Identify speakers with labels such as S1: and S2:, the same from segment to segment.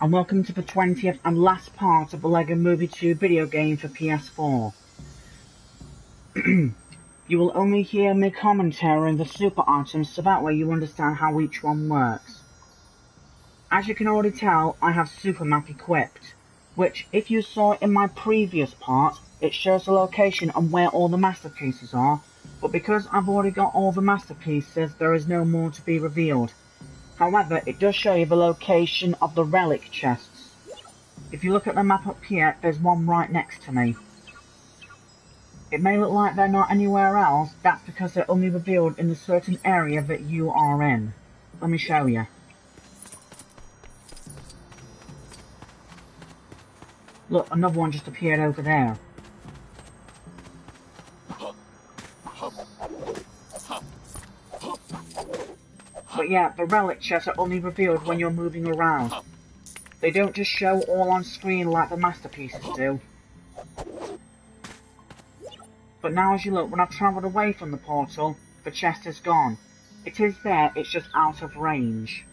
S1: and welcome to the 20th and last part of the LEGO Movie 2 video game for PS4. You will only hear me commentary on the super items, so that way you understand how each one works. As you can already tell, I have Super Map equipped, which, if you saw in my previous part, it shows the location and where all the masterpieces are, but because I've already got all the masterpieces, there is no more to be revealed. However, it does show you the location of the relic chests. If you look at the map up here, there's one right next to me. It may look like they're not anywhere else, that's because they're only revealed in a certain area that you are in. Let me show you. Look, another one just appeared over there. But yeah, the relic chests are only revealed when you're moving around. They don't just show all on screen like the masterpieces do. But now as you look, when I've travelled away from the portal, the chest is gone. It is there, it's just out of range.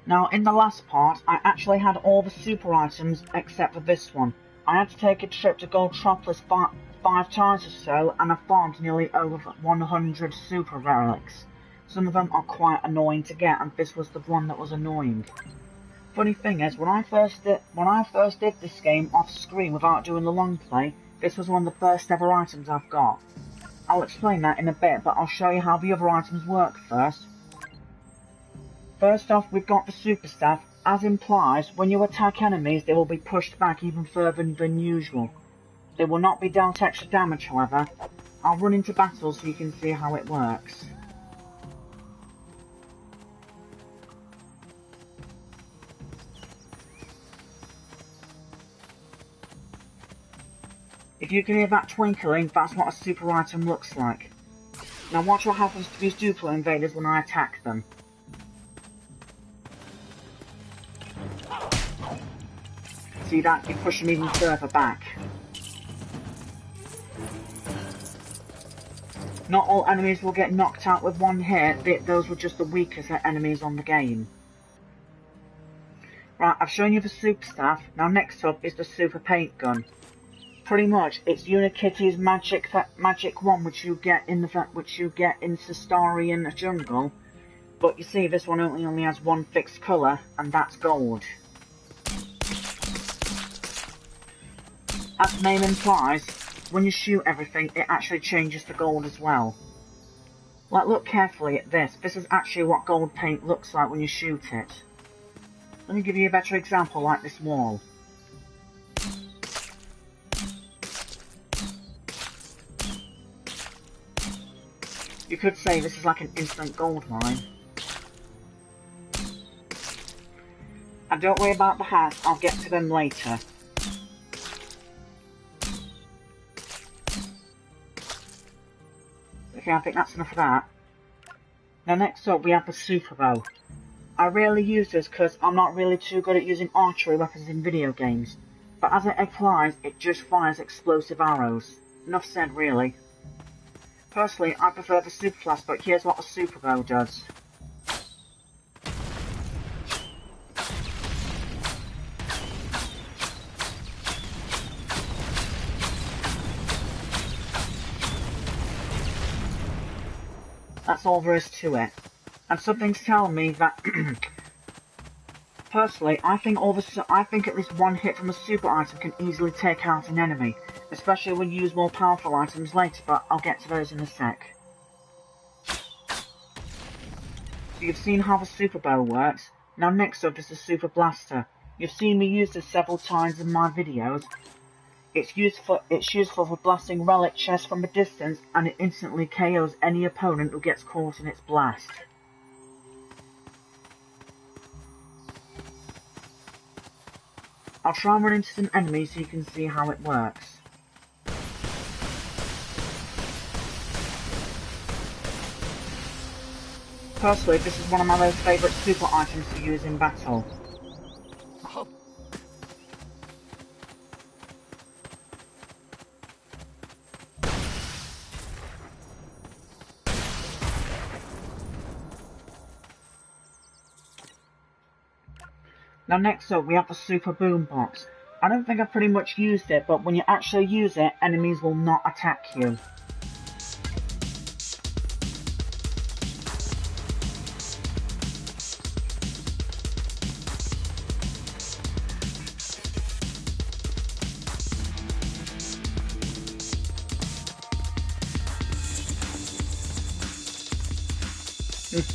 S1: Now, in the last part, I actually had all the super items except for this one. I had to take a trip to Goldtropolis 5 times or so, and I farmed nearly over 100 super relics. Some of them are quite annoying to get, and this was the one that was annoying. Funny thing is, when I first did this game off screen without doing the long play, this was one of the first ever items I've got. I'll explain that in a bit, but I'll show you how the other items work first. First off, we've got the super staff. As implies, when you attack enemies, they will be pushed back even further than usual. They will not be dealt extra damage, however. I'll run into battle so you can see how it works. If you can hear that twinkling, that's what a super item looks like. Now watch what happens to these Duplo invaders when I attack them. See that? You push them even further back. Not all enemies will get knocked out with one hit, those were just the weakest enemies on the game. Right, I've shown you the super staff, now next up is the super paint gun. Pretty much, it's Unikitty's magic one which you get in Sistarian Jungle, but you see this one only has one fixed colour, and that's gold. As the name implies, when you shoot everything, it actually changes to gold as well. Like, look carefully at this. This is actually what gold paint looks like when you shoot it. Let me give you a better example, like this wall. You could say this is like an instant gold mine. And don't worry about the hats, I'll get to them later. Okay, I think that's enough of that. Now next up we have the super bow. I rarely use this because I'm not really too good at using archery weapons in video games. But as it applies, it just fires explosive arrows. Enough said really. Personally, I prefer the super flask, but here's what the super bow does. That's all there is to it. And something's telling me that personally, I think at least one hit from a super item can easily take out an enemy, especially when you use more powerful items later, but I'll get to those in a sec. So you've seen how the super bow works. Now next up is the super blaster. You've seen me use this several times in my videos. It's used for blasting relic chests from a distance, and it instantly KOs any opponent who gets caught in its blast. I'll try and run into some enemies so you can see how it works. Personally, this is one of my most favourite super items to use in battle. Now next up we have the super boombox. I don't think I've pretty much used it, but when you actually use it, enemies will not attack you.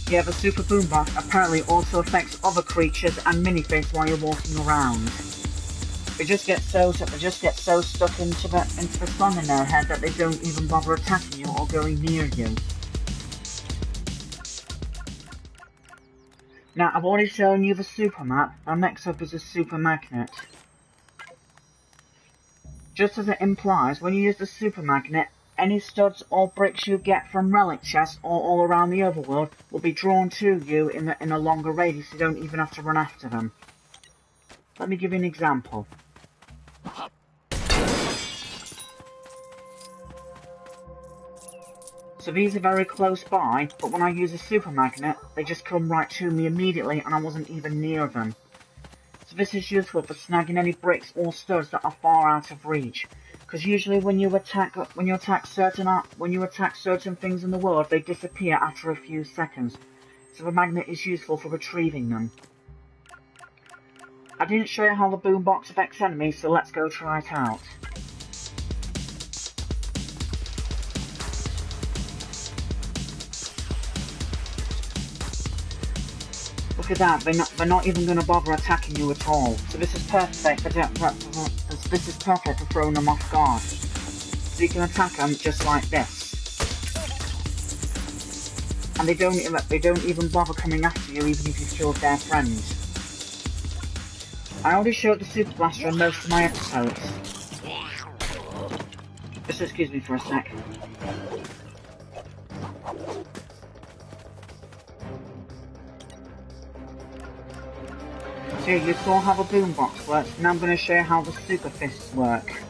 S1: Yeah, the super boombox apparently also affects other creatures and minifigs while you're walking around. They just get so stuck into the song in their head that they don't even bother attacking you or going near you. Now I've already shown you the super map, now next up is a super magnet. Just as it implies, when you use the super magnet, any studs or bricks you get from relic chests or all around the overworld will be drawn to you in a longer radius, so you don't even have to run after them. Let me give you an example. So these are very close by, but when I use a super magnet, they just come right to me immediately and I wasn't even near them. So this is useful for snagging any bricks or studs that are far out of reach. Because usually when you attack certain things in the world, they disappear after a few seconds. So the magnet is useful for retrieving them. I didn't show you how the boombox affects enemies, so let's go try it out. Look at that, they're not even going to bother attacking you at all. So this is perfect for throwing them off guard. So you can attack them just like this. And they don't even bother coming after you even if you've killed their friend. I already showed the super blaster in most of my episodes. Just excuse me for a sec. So you saw how the boombox works, now I'm going to show you how the super fists work.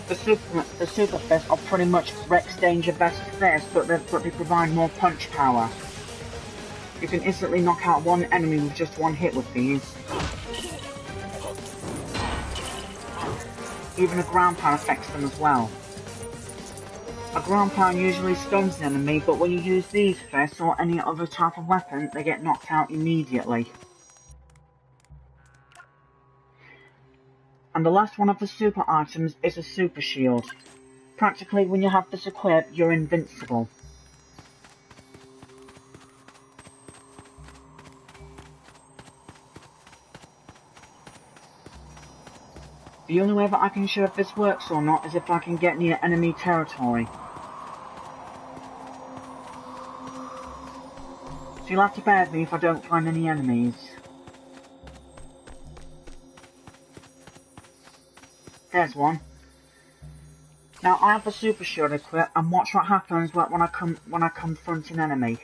S1: The super fists are pretty much Rex Danger best fists, but they provide more punch power. You can instantly knock out one enemy with just one hit with these. Even a ground pound affects them as well. A ground pound usually stuns an enemy, but when you use these fists or any other type of weapon, they get knocked out immediately. And the last one of the super items is a super shield. Practically, when you have this equipped, you're invincible. The only way that I can show if this works or not is if I can get near enemy territory. So you'll have to bear with me if I don't find any enemies. There's one. Now I have the super shield equipped, and watch what happens when I confront an enemy.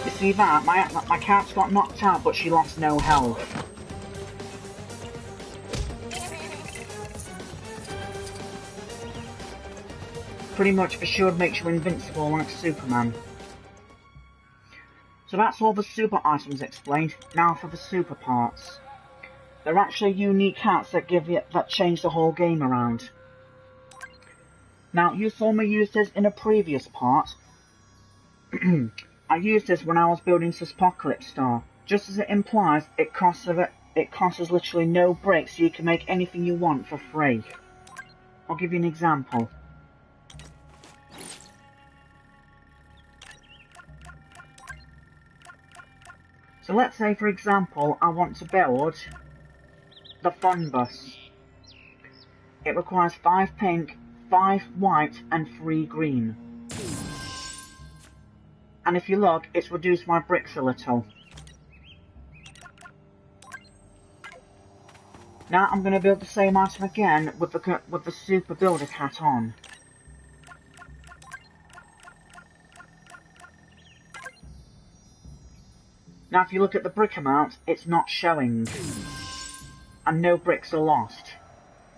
S1: You see that? My cat's got knocked out, but she lost no health. Pretty much the shield makes you invincible like Superman. So that's all the super items explained. Now for the super parts. They're actually unique hats that change the whole game around. Now you saw me use this in a previous part. I used this when I was building Apocalypse Star. Just as it implies, it costs us literally no bricks, so you can make anything you want for free. I'll give you an example. So let's say, for example, I want to build the Fun Bus. It requires 5 pink, 5 white, and 3 green. And if you look, it's reduced my bricks a little. Now I'm going to build the same item again with the Super Builder's hat on. Now if you look at the brick amount, it's not showing. And no bricks are lost.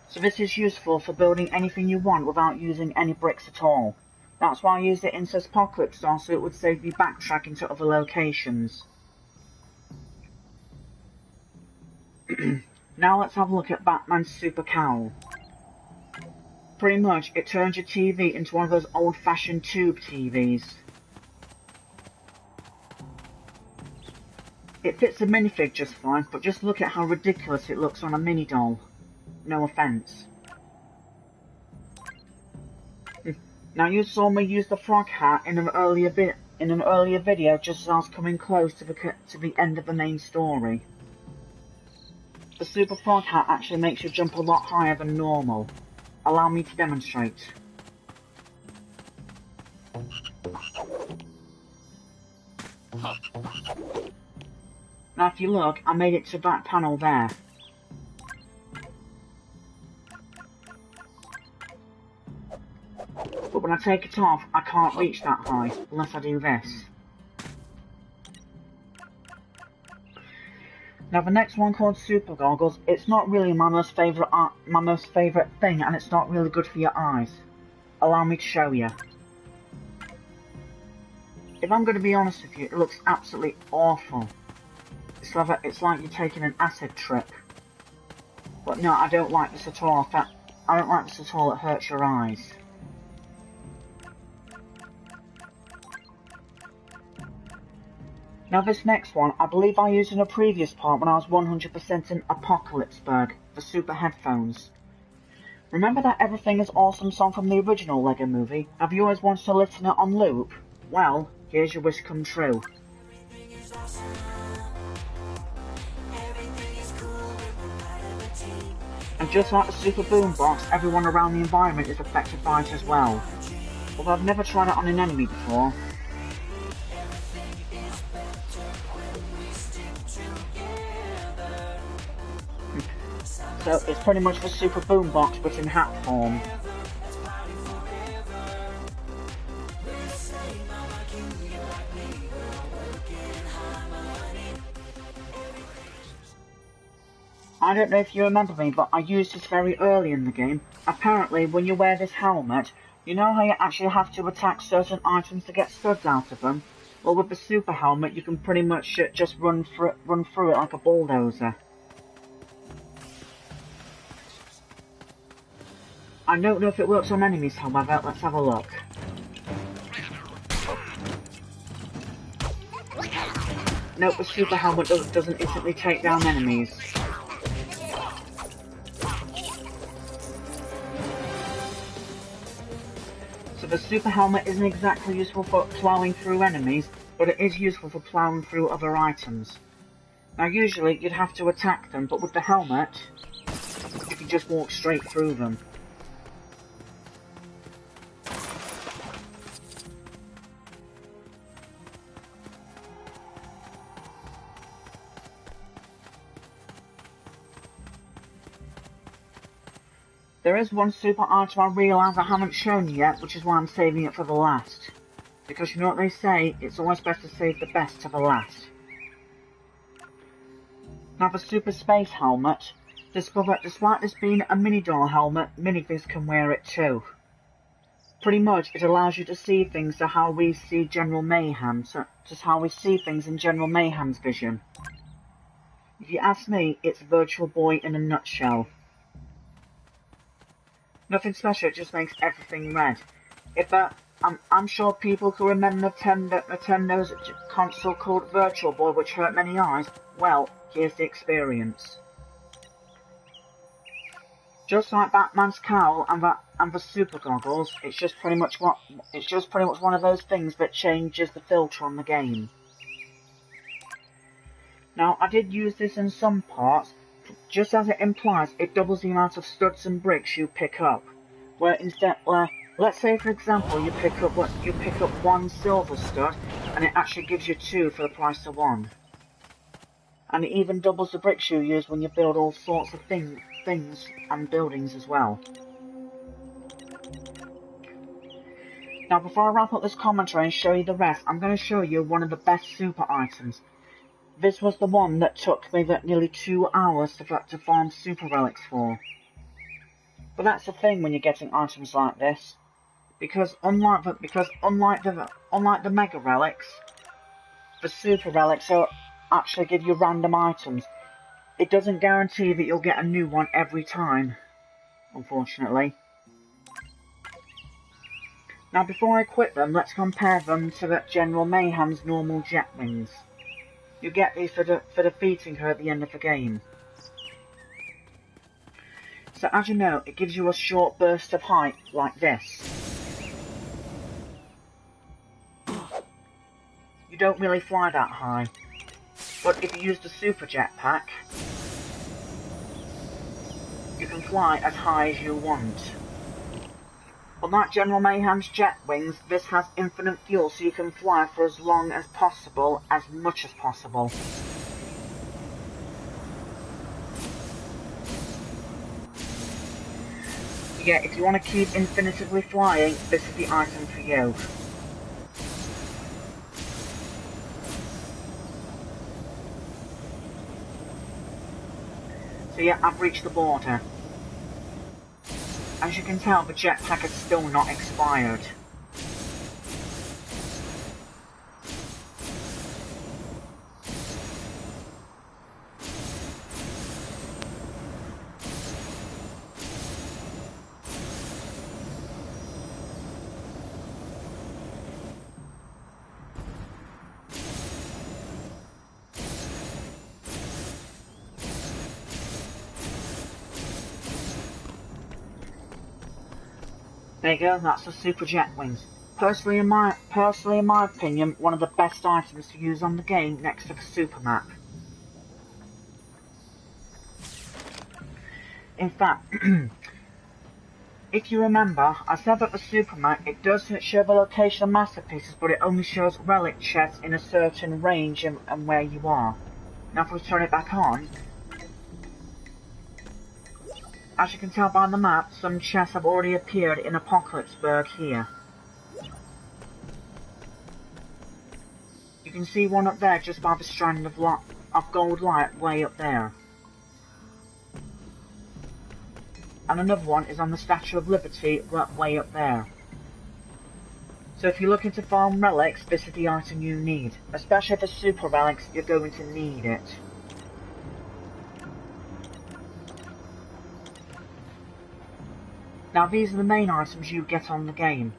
S1: So this is useful for building anything you want without using any bricks at all. That's why I used it in Apocalypse Star, so it would save me backtracking to other locations. Now let's have a look at Batman's Super Cowl. Pretty much, it turns your TV into one of those old-fashioned tube TVs. It fits a minifig just fine, but just look at how ridiculous it looks on a mini doll. No offence. Now you saw me use the frog hat in an earlier video just as I was coming close to the end of the main story. The super frog hat actually makes you jump a lot higher than normal. Allow me to demonstrate. Now if you look, I made it to that panel there. But when I take it off, I can't reach that high, unless I do this. Now the next one called Super Goggles, it's not really my most favourite thing, and it's not really good for your eyes. Allow me to show you. If I'm going to be honest with you, it looks absolutely awful. It's like you're taking an acid trip. But no, I don't like this at all. I don't like this at all, it hurts your eyes. Now this next one, I believe I used in a previous part when I was 100% in Apocalypseburg, the super headphones. Remember that Everything is Awesome song from the original LEGO movie? Have you always wanted to listen to it on loop? Well, here's your wish come true. And just like the Super Boombox, everyone around the environment is affected by it as well. Although I've never tried it on an enemy before. So it's pretty much the Super Boombox but in hat form. I don't know if you remember me, but I used this very early in the game. Apparently, when you wear this helmet, you know how you actually have to attack certain items to get studs out of them? Well, with the super helmet, you can pretty much just run through it like a bulldozer. I don't know if it works on enemies, however. Let's have a look. Nope, the super helmet doesn't instantly take down enemies. So the super helmet isn't exactly useful for plowing through enemies, but it is useful for plowing through other items. Now usually you'd have to attack them, but with the helmet, you can just walk straight through them. There is one super item I realise I haven't shown you yet, which is why I'm saving it for the last. Because you know what they say, it's always best to save the best to the last. Now the Super Space Helmet, discover despite this being a mini doll helmet, minifigs can wear it too. Pretty much it allows you to see things to how we see General Mayhem, so just how we see things in General Mayhem's vision. If you ask me, it's Virtual Boy in a nutshell. Nothing special, it just makes everything red. I'm sure people who remember Nintendo's console called Virtual Boy, which hurt many eyes. Well, here's the experience. Just like Batman's cowl and the super goggles, it's just pretty much one of those things that changes the filter on the game. Now, I did use this in some parts. Just as it implies, it doubles the amount of studs and bricks you pick up. Let's say for example you pick up one silver stud, and it actually gives you 2 for the price of 1. And it even doubles the bricks you use when you build all sorts of things and buildings as well. Now before I wrap up this commentary and show you the rest, I'm going to show you one of the best super items. This was the one that took me nearly 2 hours to farm super relics for. But that's the thing when you're getting items like this, because unlike the mega relics, the super relics actually give you random items. It doesn't guarantee that you'll get a new one every time, unfortunately. Now before I equip them, let's compare them to the General Mayhem's normal jet wings. You get these for defeating her at the end of the game. So as you know, it gives you a short burst of height like this. You don't really fly that high. But if you use the super jetpack, you can fly as high as you want. Unlike General Mayhem's jet wings, this has infinite fuel, so you can fly for as long as possible, as much as possible. Yeah, if you want to keep infinitively flying, this is the item for you. So yeah, I've reached the border. As you can tell, the jetpack is still not expired. There you go, that's the super jet wings. Personally, in my opinion, one of the best items to use on the game next to the super map. In fact, if you remember, I said that the super map, it does show the location of masterpieces, but it only shows relic chests in a certain range and where you are. Now if we turn it back on, as you can tell by the map, some chests have already appeared in Apocalypseburg here. You can see one up there just by the strand of gold light way up there. And another one is on the Statue of Liberty way up there. So if you're looking to farm relics, this is the item you need. Especially for super relics, you're going to need it. Now these are the main items you get on the game.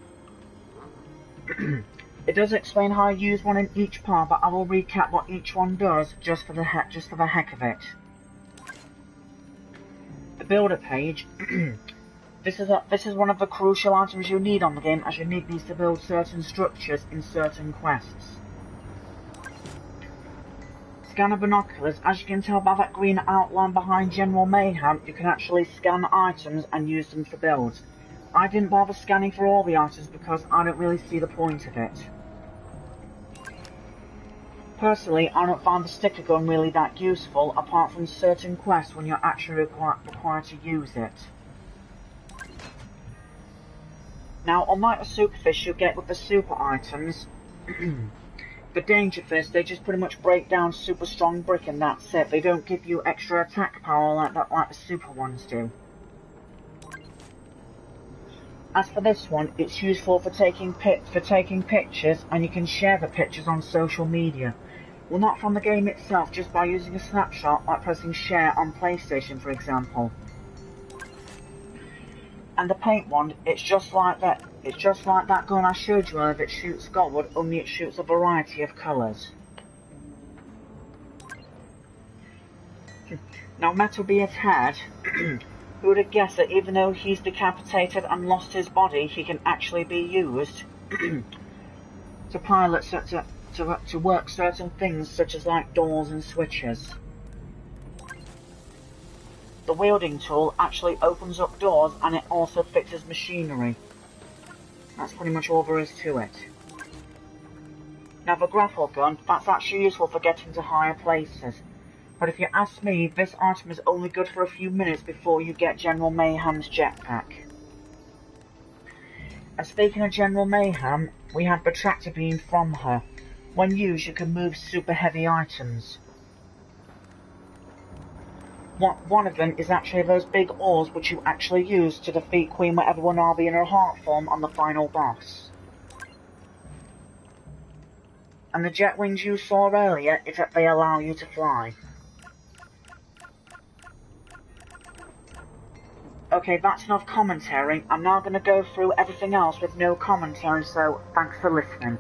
S1: It does explain how I use one in each part, but I will recap what each one does just for the heck of it. The builder page. This is one of the crucial items you need on the game, as you need these to build certain structures in certain quests. Scanner binoculars. As you can tell by that green outline behind General Mayhem, you can actually scan items and use them for builds. I didn't bother scanning for all the items because I don't really see the point of it. Personally, I don't find the sticker gun really that useful, apart from certain quests when you're actually required to use it. Now, unlike the super fish you get with the super items, the danger fish, they just pretty much break down super strong brick and that's it. They don't give you extra attack power like the super ones do. As for this one, it's useful for taking pictures, and you can share the pictures on social media. Well, not from the game itself, just by using a snapshot, like pressing share on PlayStation, for example. And the paint one, it's just like that. It's just like that gun I showed you earlier that shoots gold, only it shoots a variety of colours. Now, Metalbeard's head. Who would have guessed that even though he's decapitated and lost his body, he can actually be used to pilot, to work certain things, such as like doors and switches. The wielding tool actually opens up doors, and it also fixes machinery. That's pretty much all there is to it. Now the grapple gun, that's actually useful for getting to higher places. But if you ask me, this item is only good for a few minutes before you get General Mayhem's jetpack. And speaking of General Mayhem, we have the tractor beam from her. When used, you can move super heavy items. One of them is actually those big oars which you actually use to defeat Queen Whatever Will Be in her heart form on the final boss. And the jet wings you saw earlier is that they allow you to fly. Okay, that's enough commentary. I'm now going to go through everything else with no commentary, so thanks for listening.